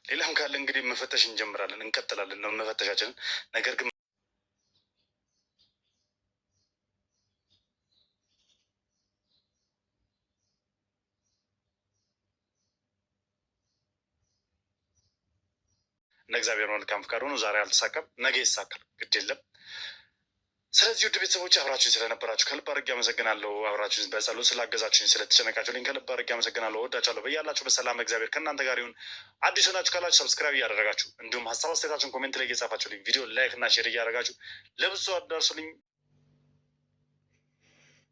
ሌላም ካለ እንግዲህ መፈተሽ እንጀምራለን፣ እንቀጥላለን ነው መፈተሻችንን። ነገር ግን እንደ እግዚአብሔር መልካም ፍቃድ ሆኖ ዛሬ አልተሳካም፣ ነገ ይሳካል። ግድ የለም። ስለዚህ ውድ ቤተሰቦች አብራችሁኝ ስለነበራችሁ ከልብ አድርጌ አመሰግናለሁ። አብራችሁኝ በጸሎት ስላገዛችሁኝ፣ ስለተጨነቃችሁልኝ ከልብ አድርጌ አመሰግናለሁ። ወዳችኋለሁ። በያላችሁ በሰላም እግዚአብሔር ከእናንተ ጋር ይሁን። አዲስ ሆናችሁ ካላችሁ ሰብስክራይብ እያደረጋችሁ እንዲሁም ሀሳብ አስተያየታችሁን ኮሜንት ላይ እየጻፋችሁልኝ ቪዲዮ ላይክ እና ሼር እያደረጋችሁ ለብዙ ሰው አዳርሱልኝ።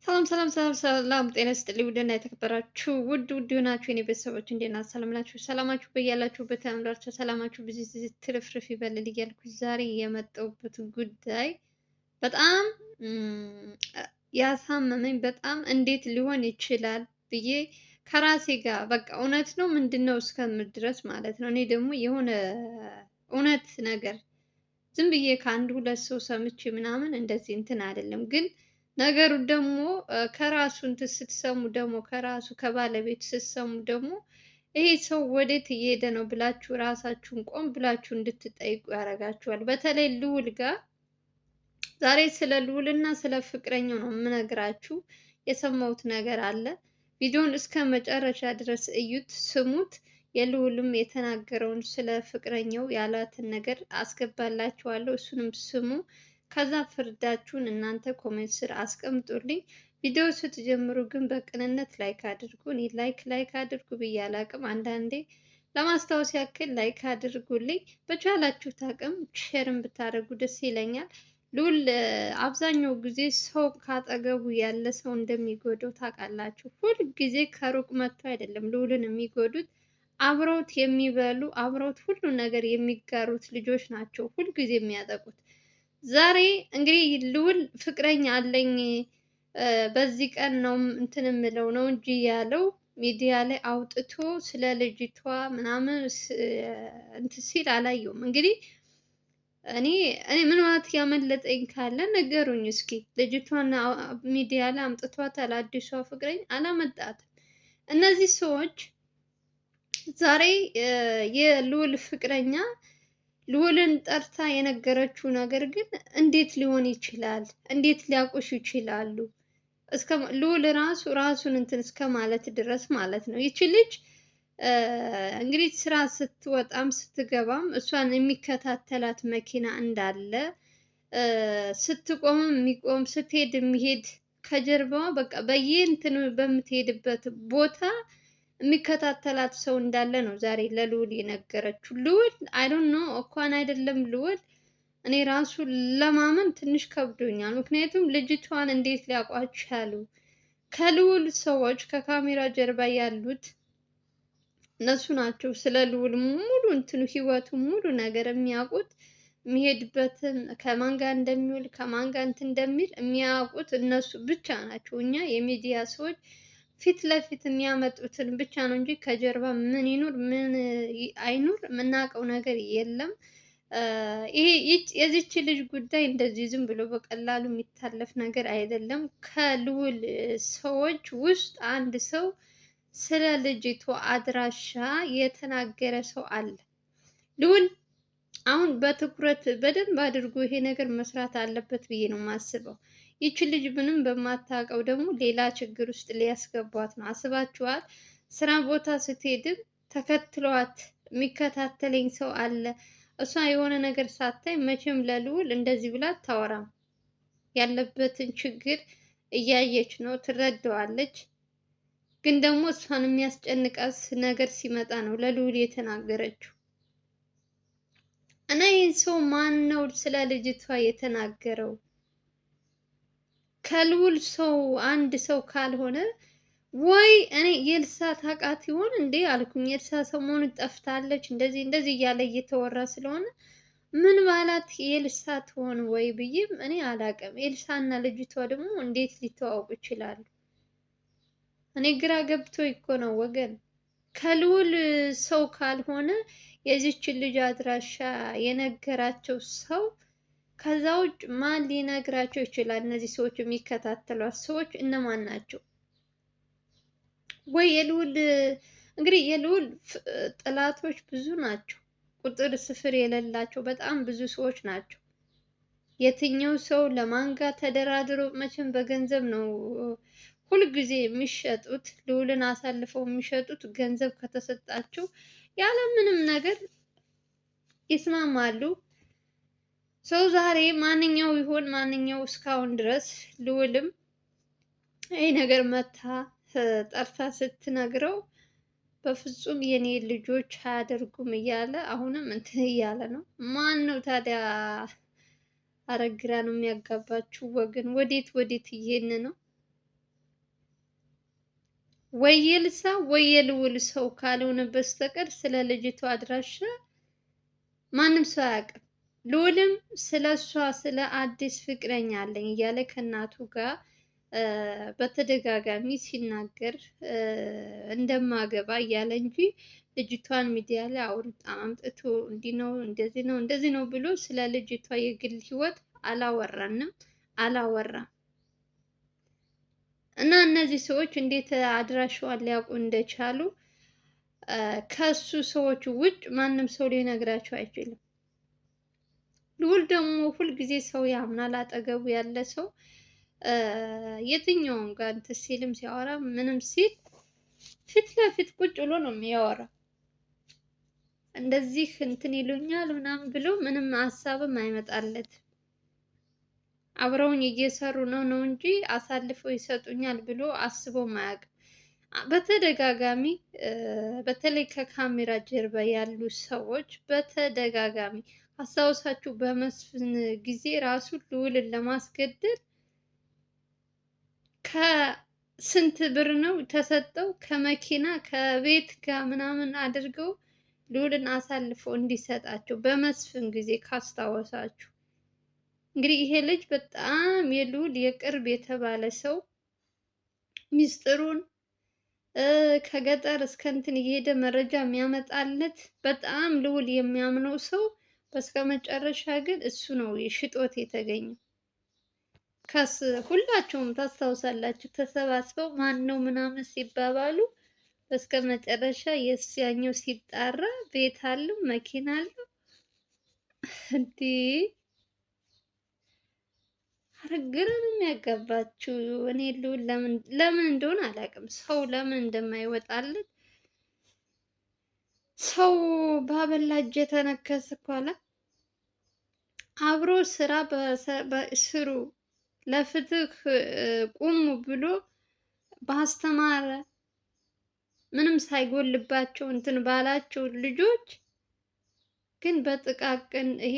ሰላም ሰላም ሰላም ሰላም፣ ጤና ይስጥልኝ ውድና የተከበራችሁ ውድ የሆናችሁ የኔ ቤተሰቦች እንዴት ናችሁ? ሰላም ናችሁ? ሰላማችሁ በያላችሁበት ያምራችሁ። ሰላማችሁ ብዙ ትርፍርፍ ይበልል እያልኩ ዛሬ የመጣሁበት ጉዳይ በጣም ያሳመመኝ በጣም እንዴት ሊሆን ይችላል ብዬ ከራሴ ጋር በቃ እውነት ነው ምንድን ነው እስከምል ድረስ ማለት ነው። እኔ ደግሞ የሆነ እውነት ነገር ዝም ብዬ ከአንድ ሁለት ሰው ሰምቼ ምናምን እንደዚህ እንትን አይደለም ግን ነገሩ ደግሞ ከራሱ እንትን ስትሰሙ ደግሞ ከራሱ ከባለቤቱ ስትሰሙ ደግሞ ይሄ ሰው ወዴት እየሄደ ነው ብላችሁ ራሳችሁን ቆም ብላችሁ እንድትጠይቁ ያደርጋችኋል። በተለይ ልዑል ጋር ዛሬ ስለ ልዑልና ስለ ፍቅረኛው ነው የምነግራችሁ። የሰማሁት ነገር አለ። ቪዲዮን እስከ መጨረሻ ድረስ እዩት፣ ስሙት። የልዑልም የተናገረውን ስለ ፍቅረኛው ያላትን ነገር አስገባላችኋለሁ። እሱንም ስሙ። ከዛ ፍርዳችሁን እናንተ ኮሜንት ስር አስቀምጡልኝ። ቪዲዮ ስትጀምሩ ግን በቅንነት ላይክ አድርጉ። እኔ ላይክ አድርጉ ብዬ አላቅም። አንዳንዴ ለማስታወስ ያክል ላይክ አድርጉልኝ። በቻላችሁት አቅም ሼርም ብታደርጉ ደስ ይለኛል። ልዑል አብዛኛው ጊዜ ሰው ካጠገቡ ያለ ሰው እንደሚጎዳው ታውቃላችሁ። ሁል ጊዜ ከሩቅ መጥቶ አይደለም ልዑልን የሚጎዱት፣ አብረውት የሚበሉ አብረውት ሁሉ ነገር የሚጋሩት ልጆች ናቸው ሁል ጊዜ የሚያጠቁት። ዛሬ እንግዲህ ልዑል ፍቅረኛ አለኝ በዚህ ቀን ነው እንትን የምለው ነው እንጂ ያለው ሚዲያ ላይ አውጥቶ ስለ ልጅቷ ምናምን እንትን ሲል አላየውም። እንግዲህ እኔ ምናልባት ያመለጠኝ ካለ ነገሩኝ እስኪ። ልጅቷን ሚዲያ ላይ አምጥቷታል አዲሷ ፍቅረኛ አላመጣትም። እነዚህ ሰዎች ዛሬ የልዑል ፍቅረኛ ልዑልን ጠርታ የነገረችው ነገር ግን እንዴት ሊሆን ይችላል? እንዴት ሊያውቁሽ ይችላሉ? እስከ ልዑል ራሱን እንትን እስከ ማለት ድረስ ማለት ነው። ይቺ ልጅ እንግዲህ ስራ ስትወጣም ስትገባም እሷን የሚከታተላት መኪና እንዳለ፣ ስትቆምም የሚቆም ስትሄድ የሚሄድ ከጀርባዋ በቃ በየእንትኑ በምትሄድበት ቦታ የሚከታተላት ሰው እንዳለ ነው ዛሬ ለልዑል የነገረችው። ልዑል አይዶን ኖ እንኳን አይደለም ልዑል እኔ ራሱ ለማመን ትንሽ ከብዶኛል። ምክንያቱም ልጅቷን እንዴት ሊያውቋት ቻሉ? ከልዑል ሰዎች ከካሜራ ጀርባ ያሉት እነሱ ናቸው። ስለ ልዑል ሙሉ እንትኑ ህይወቱ ሙሉ ነገር የሚያውቁት፣ የሚሄድበትን ከማን ጋር እንደሚውል ከማን ጋር እንትን እንደሚል የሚያውቁት እነሱ ብቻ ናቸው። እኛ የሚዲያ ሰዎች ፊት ለፊት የሚያመጡትን ብቻ ነው እንጂ ከጀርባ ምን ይኑር ምን አይኑር የምናውቀው ነገር የለም። ይሄ የዚች ልጅ ጉዳይ እንደዚህ ዝም ብሎ በቀላሉ የሚታለፍ ነገር አይደለም። ከልዑል ሰዎች ውስጥ አንድ ሰው ስለ ልጅቷ አድራሻ የተናገረ ሰው አለ። ልዑል አሁን በትኩረት በደንብ አድርጎ ይሄ ነገር መስራት አለበት ብዬ ነው የማስበው። ይቺ ልጅ ምንም በማታውቀው ደግሞ ሌላ ችግር ውስጥ ሊያስገቧት ነው። አስባችኋል? ስራ ቦታ ስትሄድም ተከትሏት የሚከታተለኝ ሰው አለ። እሷ የሆነ ነገር ሳታይ መቼም ለልዑል እንደዚህ ብላ አታወራም። ያለበትን ችግር እያየች ነው፣ ትረዳዋለች። ግን ደግሞ እሷን የሚያስጨንቃት ነገር ሲመጣ ነው ለልዑል የተናገረችው። እና ይህን ሰው ማን ነው ስለ ልጅቷ የተናገረው? ከልዑል ሰው አንድ ሰው ካልሆነ ወይ እኔ የኤልሳ ታውቃት ይሆን እንዴ አልኩኝ። የኤልሳ ሰሞኑን ጠፍታለች እንደዚህ እያለ እየተወራ ስለሆነ ምን ባላት የኤልሳ ትሆን ወይ ብዬም እኔ አላውቅም። ኤልሳ እና ልጅቷ ደግሞ እንዴት ሊተዋወቁ ይችላሉ? እኔ ግራ ገብቶ እኮ ነው ወገን። ከልዑል ሰው ካልሆነ የዚችን ልጅ አድራሻ የነገራቸው ሰው ከዛ ውጭ ማን ሊነግራቸው ይችላል? እነዚህ ሰዎች የሚከታተሏት ሰዎች እነማን ናቸው? ወይ የልዑል እንግዲህ የልዑል ጥላቶች ብዙ ናቸው። ቁጥር ስፍር የሌላቸው በጣም ብዙ ሰዎች ናቸው። የትኛው ሰው ለማን ጋር ተደራድሮ መቼም በገንዘብ ነው ሁልጊዜ የሚሸጡት። ልዑልን አሳልፈው የሚሸጡት ገንዘብ ከተሰጣቸው ያለ ምንም ነገር ይስማማሉ። ሰው ዛሬ ማንኛው ይሆን ማንኛው እስካሁን ድረስ ልዑልም ይህ ነገር መታ ጠርታ ስትነግረው በፍጹም የኔ ልጆች አያደርጉም እያለ አሁንም እንትን እያለ ነው። ማን ነው ታዲያ? አረግራ ነው የሚያጋባችሁ ወገን። ወዴት ወዴት እየሄድን ነው? ወይ የልሳ ወይ የልዑል ሰው ካልሆነ በስተቀር ስለ ልጅቷ አድራሻ ማንም ሰው አያውቅም። ልዑልም ስለ እሷ ስለ አዲስ ፍቅረኛ አለኝ እያለ ከእናቱ ጋር በተደጋጋሚ ሲናገር እንደማገባ እያለ እንጂ ልጅቷን ሚዲያ ላይ አምጥቶ እንዲህ ነው እንደዚህ ነው እንደዚህ ነው ብሎ ስለ ልጅቷ የግል ሕይወት አላወራም። እና እነዚህ ሰዎች እንዴት አድራሻዋን ሊያውቁ እንደቻሉ ከሱ ሰዎች ውጭ ማንም ሰው ሊነግራቸው አይችልም። ልዑል ደግሞ ሁልጊዜ ሰው ያምናል። አጠገቡ ያለ ሰው የትኛውም ጋር እንትን ሲልም ሲያወራ ምንም ሲል ፊት ለፊት ቁጭ ብሎ ነው የሚያወራው። እንደዚህ እንትን ይሉኛል ምናምን ብሎ ምንም ሀሳብም አይመጣለት። አብረውኝ እየሰሩ ነው እንጂ አሳልፈው ይሰጡኛል ብሎ አስቦ ማያውቅም። በተደጋጋሚ በተለይ ከካሜራ ጀርባ ያሉ ሰዎች በተደጋጋሚ አስታውሳችሁ በመስፍን ጊዜ ራሱ ልዑልን ለማስገደል ከስንት ብር ነው ተሰጠው ከመኪና ከቤት ጋር ምናምን አድርገው ልዑልን አሳልፈው እንዲሰጣቸው በመስፍን ጊዜ ካስታወሳችሁ። እንግዲህ ይሄ ልጅ በጣም የልዑል የቅርብ የተባለ ሰው ሚስጥሩን ከገጠር እስከ እንትን እየሄደ መረጃ የሚያመጣለት በጣም ልዑል የሚያምነው ሰው በስተመጨረሻ ግን እሱ ነው ሽጦት የተገኘው። ሁላቸውም ታስታውሳላችሁ ተሰባስበው ማን ነው ምናምን ሲባባሉ በስተመጨረሻ የእሱኛው ሲጣራ ቤት አለው መኪና አለው። እንዴ ግራ ነው የሚያጋባችሁ። እኔ ልዑል ለምን እንደሆነ አላውቅም። ሰው ለምን እንደማይወጣለት ሰው ባበላ እጅ የተነከሰ እኮ አለ። አብሮ ስራ በስሩ ለፍትህ ቁሙ ብሎ ባስተማረ ምንም ሳይጎልባቸው እንትን ባላቸው ልጆች ግን በጥቃቅን ይሄ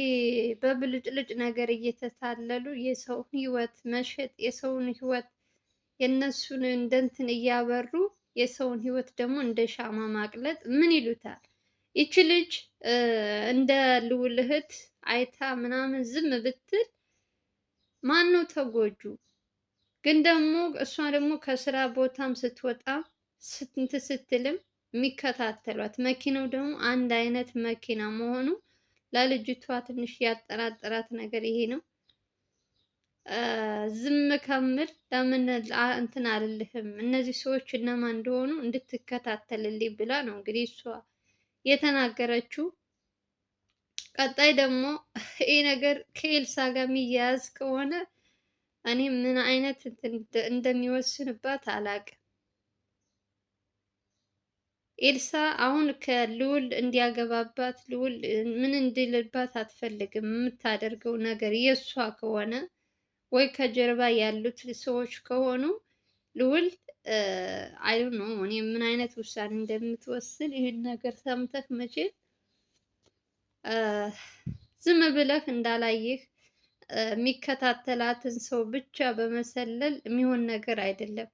በብልጭልጭ ነገር እየተታለሉ የሰውን ሕይወት መሸጥ የሰውን ሕይወት የእነሱን እንደንትን እያበሩ የሰውን ሕይወት ደግሞ እንደ ሻማ ማቅለጥ ምን ይሉታል? ይቺ ልጅ እንደ ልዑል እህት አይታ ምናምን ዝም ብትል ማነው ተጎጁ? ግን ደግሞ እሷ ደግሞ ከስራ ቦታም ስትወጣ ስንት ስትልም የሚከታተሏት መኪናው ደግሞ አንድ አይነት መኪና መሆኑ ለልጅቷ ትንሽ ያጠራጠራት ነገር ይሄ ነው። ዝም ከምል ለምን እንትን አልልህም እነዚህ ሰዎች እነማን እንደሆኑ እንድትከታተልልኝ ብላ ነው እንግዲህ እሷ የተናገረችው። ቀጣይ ደግሞ ይሄ ነገር ከኤልሳ ጋር የሚያያዝ ከሆነ እኔ ምን አይነት እንደሚወስንባት አላውቅም። ኤልሳ አሁን ከልዑል እንዲያገባባት ልዑል ምን እንዲልባት አትፈልግም። የምታደርገው ነገር የእሷ ከሆነ ወይ ከጀርባ ያሉት ሰዎች ከሆኑ ልዑል አይ ነው እኔ ምን አይነት ውሳኔ እንደምትወስን ይህን ነገር ሰምተህ መቼ ዝም ብለህ እንዳላየህ የሚከታተላትን ሰው ብቻ በመሰለል የሚሆን ነገር አይደለም።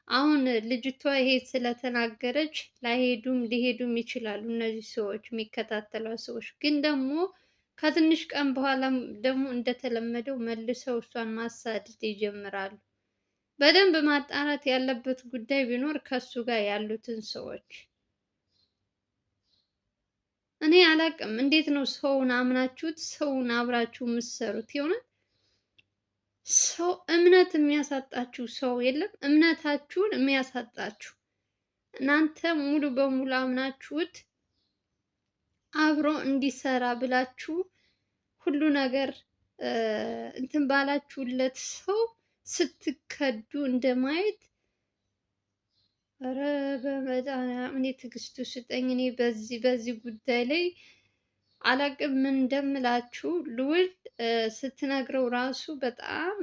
አሁን ልጅቷ ይሄ ስለተናገረች ላይሄዱም ሊሄዱም ይችላሉ። እነዚህ ሰዎች የሚከታተሏት ሰዎች ግን ደግሞ ከትንሽ ቀን በኋላም ደግሞ እንደተለመደው መልሰው እሷን ማሳደድ ይጀምራሉ። በደንብ ማጣራት ያለበት ጉዳይ ቢኖር ከሱ ጋር ያሉትን ሰዎች። እኔ አላቅም እንዴት ነው ሰውን አምናችሁት ሰውን አብራችሁ የምትሰሩት? የሆነ ሰው እምነት የሚያሳጣችሁ ሰው የለም? እምነታችሁን የሚያሳጣችሁ እናንተ ሙሉ በሙሉ አምናችሁት አብሮ እንዲሰራ ብላችሁ ሁሉ ነገር እንትን ባላችሁለት ሰው ስትከዱ እንደማየት። ኧረ በመድኃኒዓለም እኔ ትዕግስቱ ስጠኝ። እኔ በዚህ ጉዳይ ላይ አላቅም ምን እንደምላችሁ። ልዑል ስትነግረው ራሱ በጣም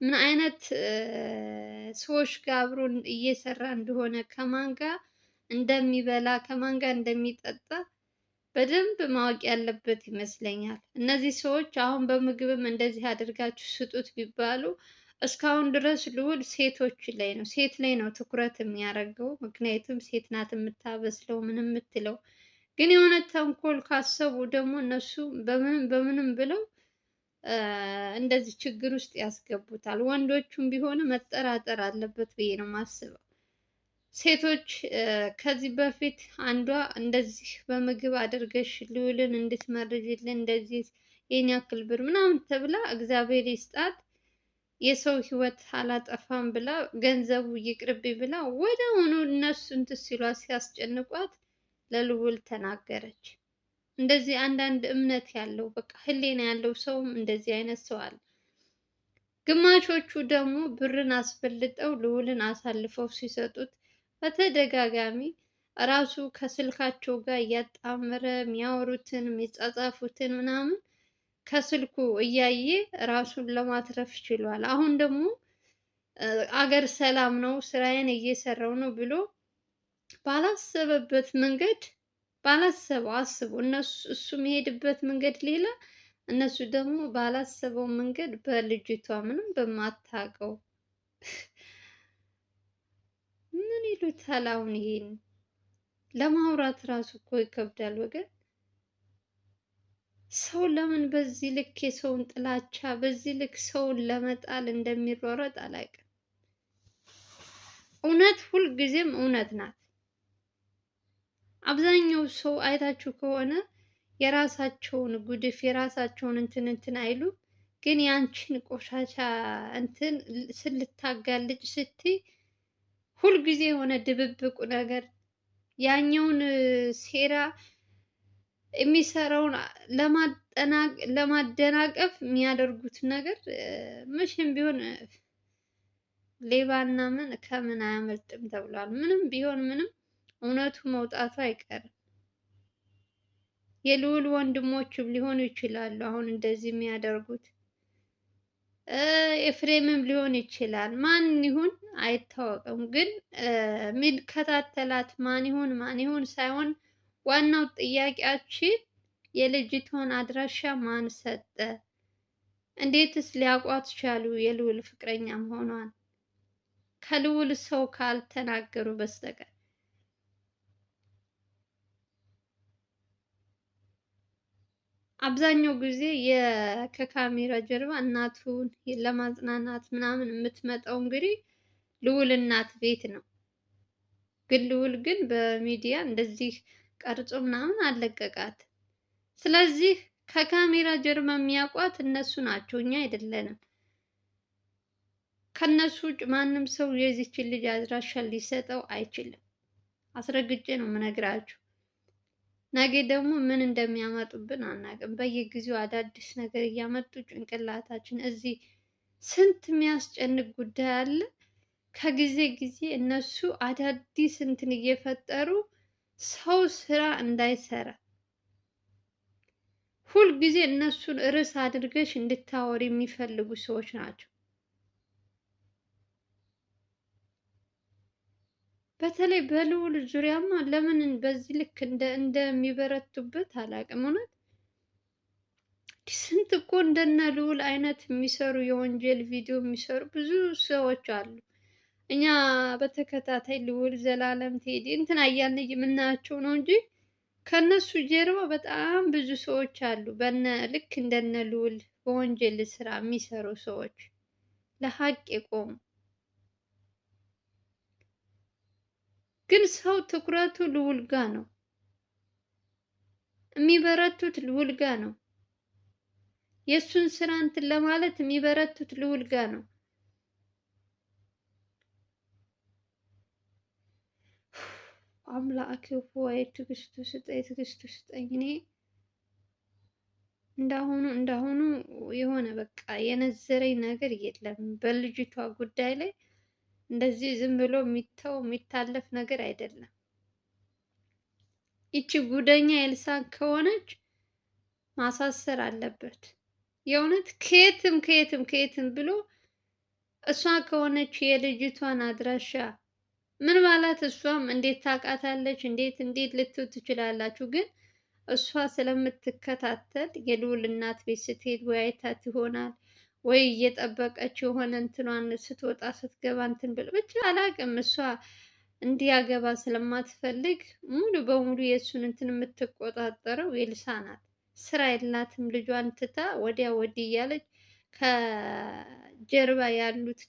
ምን አይነት ሰዎች ጋር አብሮ እየሰራ እንደሆነ ከማን ጋር እንደሚበላ ከማን ጋር እንደሚጠጣ በደንብ ማወቅ ያለበት ይመስለኛል። እነዚህ ሰዎች አሁን በምግብም እንደዚህ አድርጋችሁ ስጡት ቢባሉ እስካሁን ድረስ ልዑል ሴቶች ላይ ነው ሴት ላይ ነው ትኩረት የሚያደርገው። ምክንያቱም ሴት ናት የምታበስለው ምን የምትለው። ግን የሆነ ተንኮል ካሰቡ ደግሞ እነሱ በምንም ብለው እንደዚህ ችግር ውስጥ ያስገቡታል። ወንዶቹም ቢሆኑ መጠራጠር አለበት ብዬ ነው የማስበው። ሴቶች ከዚህ በፊት አንዷ እንደዚህ በምግብ አድርገሽ ልዑልን እንድትመርዥልን እንደዚህ የኔ ያክል ብር ምናምን ተብላ እግዚአብሔር ይስጣት የሰው ህይወት አላጠፋም ብላ ገንዘቡ ይቅርብኝ ብላ ወዲያውኑ እነሱ እንትን ሲሏት ሲያስጨንቋት ለልዑል ተናገረች። እንደዚህ አንዳንድ እምነት ያለው በቃ ህሊና ያለው ሰውም እንደዚህ አይነት ሰው አለ። ግማሾቹ ደግሞ ብርን አስበልጠው ልዑልን አሳልፈው ሲሰጡት በተደጋጋሚ ራሱ ከስልካቸው ጋር እያጣመረ የሚያወሩትን የሚጻጻፉትን ምናምን ከስልኩ እያየ ራሱን ለማትረፍ ችሏል። አሁን ደግሞ አገር ሰላም ነው ስራዬን እየሰራው ነው ብሎ ባላሰበበት መንገድ ባላሰበው አስቡ እነሱ እሱ የሚሄድበት መንገድ ሌላ፣ እነሱ ደግሞ ባላሰበው መንገድ በልጅቷ ምንም በማታውቀው ምን ይሉታል አሁን ይሄን ለማውራት ራሱ እኮ ይከብዳል ወገን። ሰው ለምን በዚህ ልክ የሰውን ጥላቻ በዚህ ልክ ሰውን ለመጣል እንደሚሯሯጥ አላውቅም። እውነት ሁልጊዜም እውነት ናት። አብዛኛው ሰው አይታችሁ ከሆነ የራሳቸውን ጉድፍ የራሳቸውን እንትን አይሉ፣ ግን ያንቺን ቆሻሻ እንትን ስልታጋልጭ ስትይ ሁልጊዜ የሆነ ድብብቁ ነገር ያኛውን ሴራ የሚሰራውን ለማደናቀፍ የሚያደርጉት ነገር መቼም ቢሆን ሌባና ምን ከምን አያመልጥም ተብሏል። ምንም ቢሆን ምንም እውነቱ መውጣቱ አይቀርም። የልዑል ወንድሞችም ሊሆኑ ይችላሉ አሁን እንደዚህ የሚያደርጉት፣ ኤፍሬምም ሊሆን ይችላል። ማን ይሁን አይታወቅም። ግን የሚከታተላት ማን ይሁን ሳይሆን ዋናው ጥያቄያችን የልጅቷን አድራሻ ማን ሰጠ? እንዴትስ ሊያውቋት ቻሉ? የልዑል ፍቅረኛ መሆኗን ከልዑል ሰው ካልተናገሩ በስተቀር። አብዛኛው ጊዜ ከካሜራ ጀርባ እናቱን ለማጽናናት ምናምን የምትመጣው እንግዲህ ልዑል እናት ቤት ነው። ግን ልዑል ግን በሚዲያ እንደዚህ ቀርጾ ምናምን አለቀቃት። ስለዚህ ከካሜራ ጀርባ የሚያውቋት እነሱ ናቸው፣ እኛ አይደለንም። ከነሱ ውጭ ማንም ሰው የዚችን ልጅ አድራሻ ሊሰጠው አይችልም። አስረግጬ ነው የምነግራችሁ። ነገ ደግሞ ምን እንደሚያመጡብን አናውቅም። በየጊዜው አዳዲስ ነገር እያመጡ ጭንቅላታችን እዚህ ስንት የሚያስጨንቅ ጉዳይ አለ። ከጊዜ ጊዜ እነሱ አዳዲስ እንትን እየፈጠሩ ሰው ስራ እንዳይሰራ ሁልጊዜ እነሱን ርዕስ አድርገሽ እንድታወሪ የሚፈልጉ ሰዎች ናቸው። በተለይ በልዑል ዙሪያማ ለምን በዚህ ልክ እንደሚበረቱበት አላውቅም። እውነት ስንት እኮ እንደነ ልዑል አይነት የሚሰሩ የወንጀል ቪዲዮ የሚሰሩ ብዙ ሰዎች አሉ። እኛ በተከታታይ ልዑል፣ ዘላለም፣ ቴዲ እንትን እያልን የምናያቸው ነው እንጂ ከነሱ ጀርባ በጣም ብዙ ሰዎች አሉ። ልክ እንደነ ልዑል በወንጀል ስራ የሚሰሩ ሰዎች ለሀቅ የቆሙ። ግን ሰው ትኩረቱ ልዑል ጋ ነው፣ የሚበረቱት ልዑል ጋ ነው። የእሱን ስራ እንትን ለማለት የሚበረቱት ልዑል ጋ ነው። አምላክ ሆይ ትዕግስቱ ስጠኝ፣ ትዕግስቱ ስጠኝ። እኔ እንዳሁኑ የሆነ በቃ የነዘረኝ ነገር የለም በልጅቷ ጉዳይ ላይ። እንደዚህ ዝም ብሎ የሚተው የሚታለፍ ነገር አይደለም። ይቺ ጉደኛ ኤልሳ ከሆነች ማሳሰር አለበት። የእውነት ከየትም ከየትም ከየትም ብሎ እሷ ከሆነች የልጅቷን አድራሻ ምን ማለት እሷም እንዴት ታውቃታለች? እንዴት ልትው ትችላላችሁ? ግን እሷ ስለምትከታተል የልዑል እናት ቤት ስትሄድ ወይ አይታት ይሆናል ወይ እየጠበቀች የሆነ እንትኗን ስትወጣ ስትገባ እንትን ብሎ ብቻ አላውቅም። እሷ እንዲያገባ ስለማትፈልግ ሙሉ በሙሉ የእሱን እንትን የምትቆጣጠረው ኤልሳ ናት። ስራ የላትም። ልጇን ትታ ወዲያ ወዲህ እያለች ከጀርባ ያሉት